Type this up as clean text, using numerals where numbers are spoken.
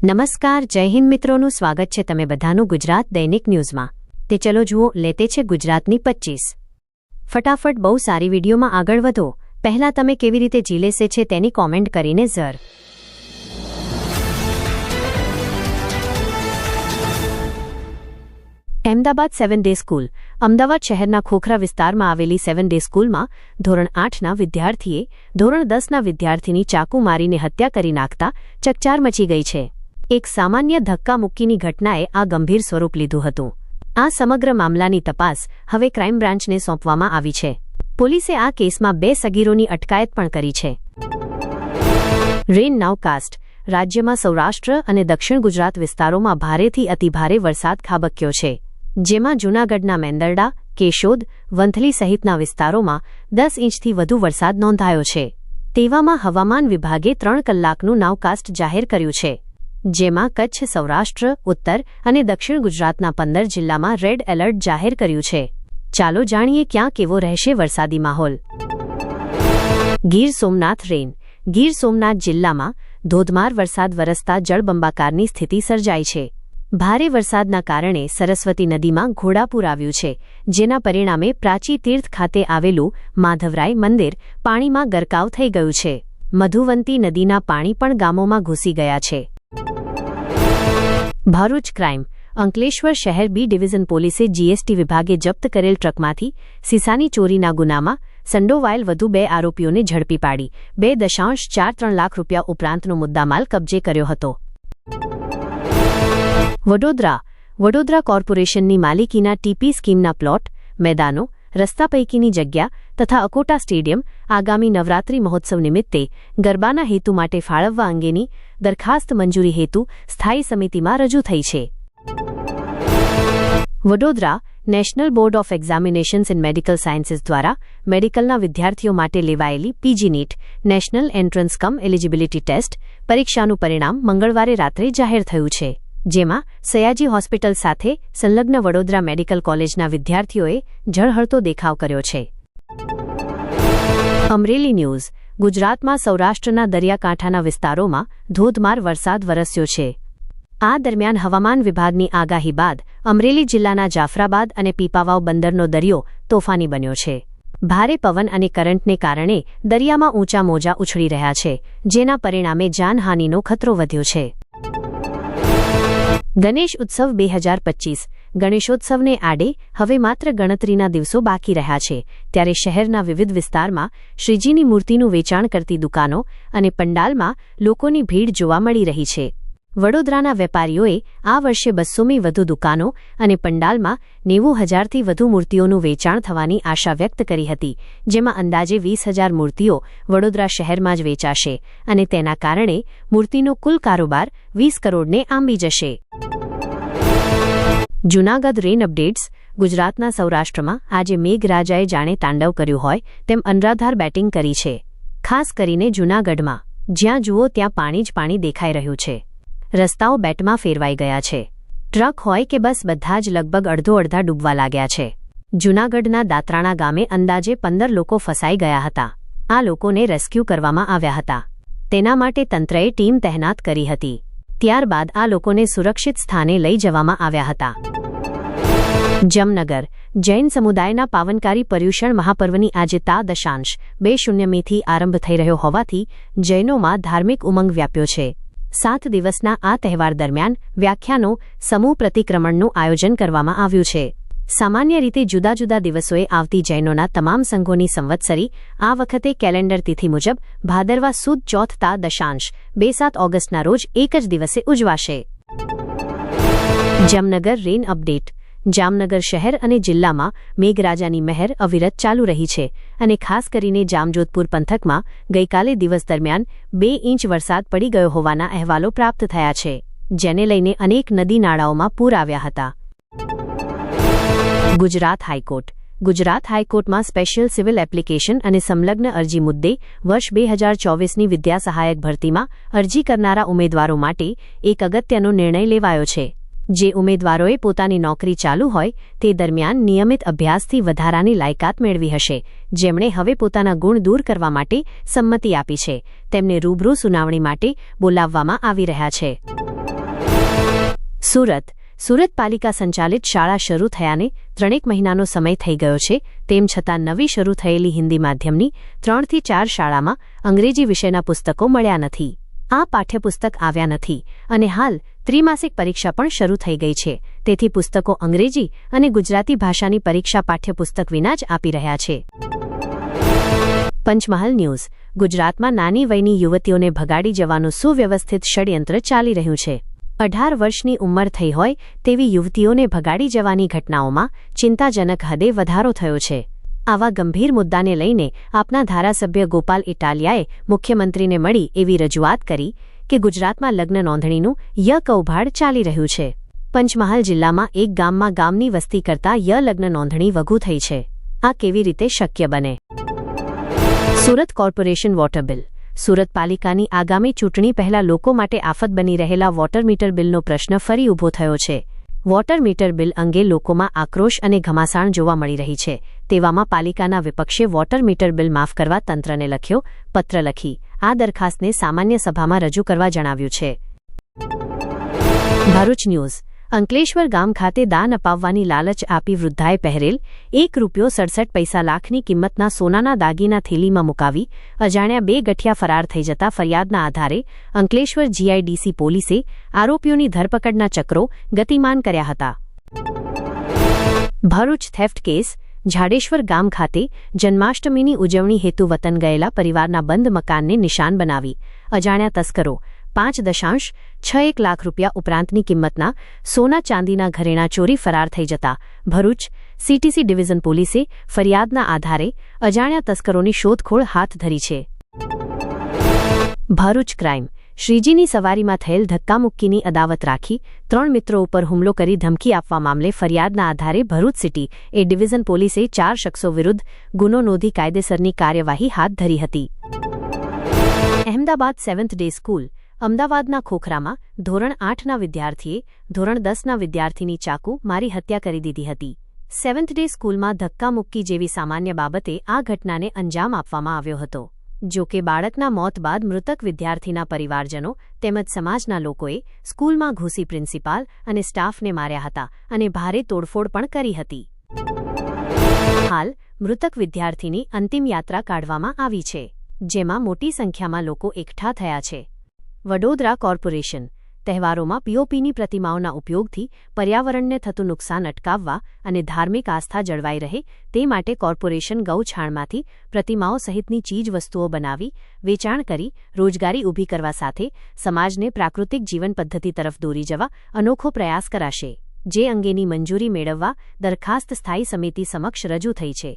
નમસ્કાર, જય હિન્દ મિત્રોનું સ્વાગત છે તમે બધાનું ગુજરાત દૈનિક ન્યૂઝમાં। તે ચલો જુઓ લેતે છે ગુજરાતની 25 ફટાફટ બહુ સારી વિડીયોમાં આગળ વધો પહેલા તમે કેવી રીતે જીલેસે છે તેની કોમેન્ટ કરીને જર। Ahmedabad 7 day school. અમદાવાદ શહેરના ખોખરા વિસ્તારમાં આવેલી 7 ડે સ્કૂલમાં ધોરણ 8ના વિદ્યાર્થીએ ધોરણ 10ના વિદ્યાર્થીની ચાકુ મારીને હત્યા કરી નાખતા ચકચાર મચી ગઈ છે। એક સામાન્ય ધક્કામુક્કીની ઘટનાએ આ ગંભીર સ્વરૂપ લીધું હતું। આ સમગ્ર મામલાની તપાસ હવે ક્રાઇમ બ્રાન્ચને સોંપવામાં આવી છે। પોલીસે આ કેસમાં 2 સગીરોની અટકાયત પણ કરી છે। રેન નાઉકાસ્ટ। રાજ્યમાં સૌરાષ્ટ્ર અને દક્ષિણ ગુજરાત વિસ્તારોમાં ભારેથી અતિભારે વરસાદ ખાબક્યો છે, જેમાં જૂનાગઢના મેંદરડા, કેશોદ, વંથલી સહિતના વિસ્તારોમાં 10 ઇંચથી વધુ વરસાદ નોંધાયો છે। તેવામાં હવામાન વિભાગે 3 કલાકનું નાઉકાસ્ટ જાહેર કર્યું છે, જેમાં કચ્છ, સૌરાષ્ટ્ર, ઉત્તર અને દક્ષિણ ગુજરાતના 15 જિલ્લામાં રેડ એલર્ટ જાહેર કર્યું છે। ચાલો જાણીએ ક્યાં કેવો રહેશે વરસાદી માહોલ। ગીર સોમનાથ રેન। ગીર સોમનાથ જિલ્લામાં ધોધમાર વરસાદ વરસતા જળબંબાકારની સ્થિતિ સર્જાઈ છે। ભારે વરસાદના કારણે સરસ્વતી નદીમાં ઘોડાપૂર આવ્યું છે, જેના પરિણામે પ્રાચી તીર્થ ખાતે આવેલું માધવરાય મંદિર પાણીમાં ગરકાવ થઈ ગયું છે। મધુવંતી નદીના પાણી પણ ગામોમાં ઘૂસી ગયા છે। ભરૂચ ક્રાઇમ। અંકલેશ્વર શહેર બી ડિવિઝન પોલીસે જીએસટી વિભાગે જપ્ત કરેલ ટ્રકમાંથી સીસાની ચોરીના ગુનામાં સંડોવાયેલ વધુ 2 આરોપીઓને ઝડપી પાડી 2.43 લાખ રૂપિયા ઉપરાંતનો મુદ્દામાલ કબજે કર્યો હતો। વડોદરા। વડોદરા કોર્પોરેશનની માલિકીના ટીપી સ્કીમના પ્લોટ, મેદાનો, રસ્તા પૈકીની જગ્યા તથા અકોટા સ્ટેડિયમ આગામી નવરાત્રી મહોત્સવ નિમિત્તે ગરબાના હેતુ માટે ફાળવવા અંગેની દરખાસ્ત મંજૂરી હેતુ સ્થાયી સમિતિમાં રજૂ થઈ છે। Vadodara national board of examinations in medical sciences દ્વારા મેડિકલના વિદ્યાર્થીઓ માટે લેવાયેલી પીજી નીટ નેશનલ એન્ટ્રન્સ કમ એલિજિબિલિટી ટેસ્ટ પરીક્ષાનું પરિણામ મંગળવારે રાત્રે જાહેર થયું છે, જેમાં સયાજી હોસ્પિટલ સાથે સંલગ્ન વડોદરા મેડિકલ કોલેજના વિદ્યાર્થીઓએ ઝળહળતો દેખાવ કર્યો છે। અમરેલી ન્યૂઝ। ગુજરાતમાં સૌરાષ્ટ્રના દરિયાકાંઠાના વિસ્તારોમાં ધોધમાર વરસાદ વરસ્યો છે। આ દરમિયાન હવામાન વિભાગની આગાહી બાદ અમરેલી જિલ્લાના જાફરાબાદ અને પીપાવાવ બંદરનો દરિયો તોફાની બન્યો છે। ભારે પવન અને કરંટને કારણે દરિયામાં ઊંચા મોજા ઉછળી રહ્યા છે, જેના પરિણામે જાનહાનિનો ખતરો વધ્યો છે। ગણેશ ઉત્સવ 2025। ગણેશોત્સવને આડે હવે માત્ર ગણતરીના દિવસો બાકી રહ્યા છે, ત્યારે શહેરના વિવિધ વિસ્તારમાં શ્રીજીની મૂર્તિનું વેચાણ કરતી દુકાનો અને પંડાલમાં લોકોની ભીડ જોવા મળી રહી છે। વડોદરાના વેપારીઓએ આ વર્ષે 200મી વધુ દુકાનો અને પંડાલમાં 90,000થી વધુ મૂર્તિઓનું વેચાણ થવાની આશા વ્યક્ત કરી હતી, જેમાં અંદાજે 20,000 મૂર્તિઓ વડોદરા શહેરમાં જ વેચાશે અને તેના કારણે મૂર્તિનો કુલ કારોબાર 20 કરોડને આંબી જશે। જૂનાગઢ રેન અપડેટ્સ। ગુજરાતના સૌરાષ્ટ્રમાં આજે મેઘરાજાએ જાણે તાંડવ કર્યું હોય તેમ અનરાધાર બેટિંગ કરી છે, ખાસ કરીને જૂનાગઢમાં, જ્યાં જુઓ ત્યાં પાણી જ પાણી દેખાઈ રહ્યું છે। રસ્તાઓ બેટમાં ફેરવાઈ ગયા છે। ટ્રક હોય કે બસ બધા જ લગભગ અડધા ડૂબવા લાગ્યા છે। જૂનાગઢના દાત્રાણા ગામે અંદાજે 15 લોકો ફસાઈ ગયા હતા। આ લોકોને રેસ્ક્યુ કરવામાં આવ્યા હતા। તેના માટે તંત્રએ ટીમ તહેનાત કરી હતી। ત્યારબાદ આ લોકોને સુરક્ષિત સ્થાને લઈ જવામાં આવ્યા હતા। જામનગર। જૈન સમુદાયના પાવનકારી પર્યુષણ મહાપર્વની આજે તા દશાંશ 20મીથી આરંભ થઈ રહ્યો હોવાથી જૈનોમાં ધાર્મિક ઉમંગ વ્યાપ્યો છે। 7 દિવસના આ તહેવાર દરમિયાન વ્યાખ્યાનો, સમૂહ પ્રતિક્રમણનું આયોજન કરવામાં આવ્યું છે। સામાન્ય રીતે જુદા જુદા દિવસોએ આવતી જૈનોના તમામ સંઘોની સંવત્સરી આ વખતે કેલેન્ડર તિથિ મુજબ ભાદરવા સુદ ચોથ તા દશાંશ 7 ઓગસ્ટના રોજ એક જ દિવસે ઉજવાશે। જામનગર રેન અપડેટ। જામનગર શહેર અને જિલ્લામાં મેઘરાજાની મહેર અવિરત ચાલુ રહી છે અને ખાસ કરીને જામજોધપુર પંથકમાં ગઈકાલે દિવસ દરમિયાન 2 ઇંચ વરસાદ પડી ગયો હોવાના અહેવાલો પ્રાપ્ત થયા છે, જેને લઈને અનેક નદી નાળાઓમાં પૂર આવ્યા હતા। ગુજરાત હાઈકોર્ટ। ગુજરાત હાઈકોર્ટમાં સ્પેશિયલ સિવિલ એપ્લિકેશન અને સંલગ્ન અરજી મુદ્દે વર્ષ 2024ની વિદ્યા સહાયક ભરતીમાં અરજી કરનારા ઉમેદવારો માટે એક અગત્યનો નિર્ણય લેવાયો છે। જે ઉમેદવારોએ પોતાની નોકરી ચાલુ હોય તે દરમિયાન નિયમિત અભ્યાસથી વધારાની લાયકાત મેળવી હશે, જેમણે હવે પોતાના ગુણ દૂર કરવા માટે સંમતિ આપી છે, તેમને રૂબરૂ સુનાવણી માટે બોલાવવામાં આવી રહ્યા છે। સુરત પાલિકા સંચાલિત શાળા શરૂ થયાને 3 મહિનાનો સમય થઈ ગયો છે, તેમ છતાં નવી શરૂ થયેલી હિન્દી માધ્યમની 3 થી 4 શાળામાં અંગ્રેજી વિષયના પુસ્તકો મળ્યા નથી. આ પાઠ્યપુસ્તક આવ્યા નથી અને હાલ ત્રિમાસિક પરીક્ષા પણ શરૂ થઈ ગઈ છે, તેથી પુસ્તકો અંગ્રેજી અને ગુજરાતી ભાષાની પરીક્ષા પાઠ્યપુસ્તક વિના જ આપી રહ્યા છે. પંચમહાલ ન્યૂઝ. ગુજરાતમાં નાની વયની યુવતીઓને ભગાડી જવાનું સુવ્યવસ્થિત ષડયંત્ર ચાલી રહ્યું છે. 18 વર્ષની ઉંમર થઈ હોય તેવી યુવતીઓને ભગાડી જવાની ઘટનાઓમાં ચિંતાજનક હદે વધારો થયો છે. આવા ગંભીર મુદ્દાને લઈને આપના ધારાસભ્ય ગોપાલ ઇટાલિયાએ મુખ્યમંત્રીને મળી એવી રજૂઆત કરી કે ગુજરાતમાં લગ્ન નોંધણીનું કૌભાંડ ચાલી રહ્યું છે. પંચમહાલ જિલ્લામાં એક ગામમાં ગામની વસ્તી કરતાં લગ્ન નોંધણી વધુ થઈ છે. આ કેવી રીતે શક્ય બને? Surat corporation water bill. Surat પાલિકાની આગામી ચૂંટણી પહેલા લોકો માટે આફત બની રહેલા વોટર મીટર બિલનો પ્રશ્ન ફરી ઊભો થયો છે. વોટર મીટર બિલ અંગે લોકોમાં આક્રોશ અને ઘમાસાણ જોવા મળી રહી છે. તેવામાં પાલિકાના વિપક્ષે વોટર મીટર બિલ માફ કરવા તંત્રને પત્ર લખી આ દરખાસ્તને સામાન્ય સભામાં રજૂ કરવા જણાવ્યું છે. ભરૂચ ન્યૂઝ. અંકલેશ્વર ગામ ખાતે દાન અપાવવાની લાલચ આપી વૃદ્ધાએ પહેરેલ ₹1.67 કિંમતના સોનાના દાગીના થેલીમાં મુકાવી અજાણ્યા 2 ગઠિયા ફરાર થઈ જતા ફરિયાદના આધારે અંકલેશ્વર GIDC પોલીસે આરોપીઓની ધરપકડના ચક્રો ગતિમાન કર્યા હતા. Bharuch theft case. ઝાડેશ્વર ગામ ખાતે જન્માષ્ટમીની ઉજવણી હેતુ વતન ગયેલા પરિવારના બંધ મકાનને નિશાન બનાવી અજાણ્યા તસ્કરો ₹5.61 લાખ ઉપરાંતની કિંમતના સોના ચાંદીના ઘરેણાં ચોરી ફરાર થઈ જતા ભરૂચ CTC ડિવિઝન પોલીસે ફરિયાદના આધારે અજાણ્યા તસ્કરોની શોધખોળ હાથ ધરી છે. ભરૂચ ક્રાઇમ. શ્રીજીની સવારીમાં થયેલ ધક્કામુક્કીની અદાવત રાખી 3 મિત્રો ઉપર હુમલો કરી ધમકી આપવા મામલે ફરિયાદના આધારે ભરૂચ સિટી ડિવિઝન પોલીસે 4 શખ્સો વિરુદ્ધ ગુનો નોંધી કાયદેસરની કાર્યવાહી હાથ ધરી હતી. Ahmedabad 7th day school. અમદાવાદના ખોખરામાં ધોરણ 8ના વિદ્યાર્થીએ ધોરણ 10ના વિદ્યાર્થીની ચાકુ મારી હત્યા કરી દીધી હતી. 7th ડે સ્કૂલમાં ધક્કામુક્કી જેવી સામાન્ય બાબતે આ ઘટનાને અંજામ આપવામાં આવ્યો હતો. જો કે બાળકના મોત બાદ મૃતક વિદ્યાર્થીના પરિવારજનો તેમજ સમાજના લોકોએ સ્કૂલમાં ઘૂસી પ્રિન્સિપાલ અને સ્ટાફને માર્યા હતા અને ભારે તોડફોડ પણ કરી હતી. હાલ મૃતક વિદ્યાર્થીની અંતિમ યાત્રા કાઢવામાં આવી છે, જેમાં મોટી સંખ્યામાં લોકો એકઠા થયા છે. વડોદરા કોર્પોરેશન. તહેવારોમાં POPની પ્રતિમાઓના ઉપયોગથી પર્યાવરણને થતું નુકસાન અટકાવવા અને ધાર્મિક આસ્થા જળવાઈ રહે તે માટે કોર્પોરેશન ગૌછાણમાંથી પ્રતિમાઓ સહિતની ચીજવસ્તુઓ બનાવી વેચાણ કરી રોજગારી ઊભી કરવા સાથે સમાજને પ્રાકૃતિક જીવન પદ્ધતિ તરફ દોરી જવા અનોખો પ્રયાસ કરાશે, જે અંગેની મંજૂરી મેળવવા દરખાસ્ત સ્થાયી સમિતિ સમક્ષ રજૂ થઈ છે.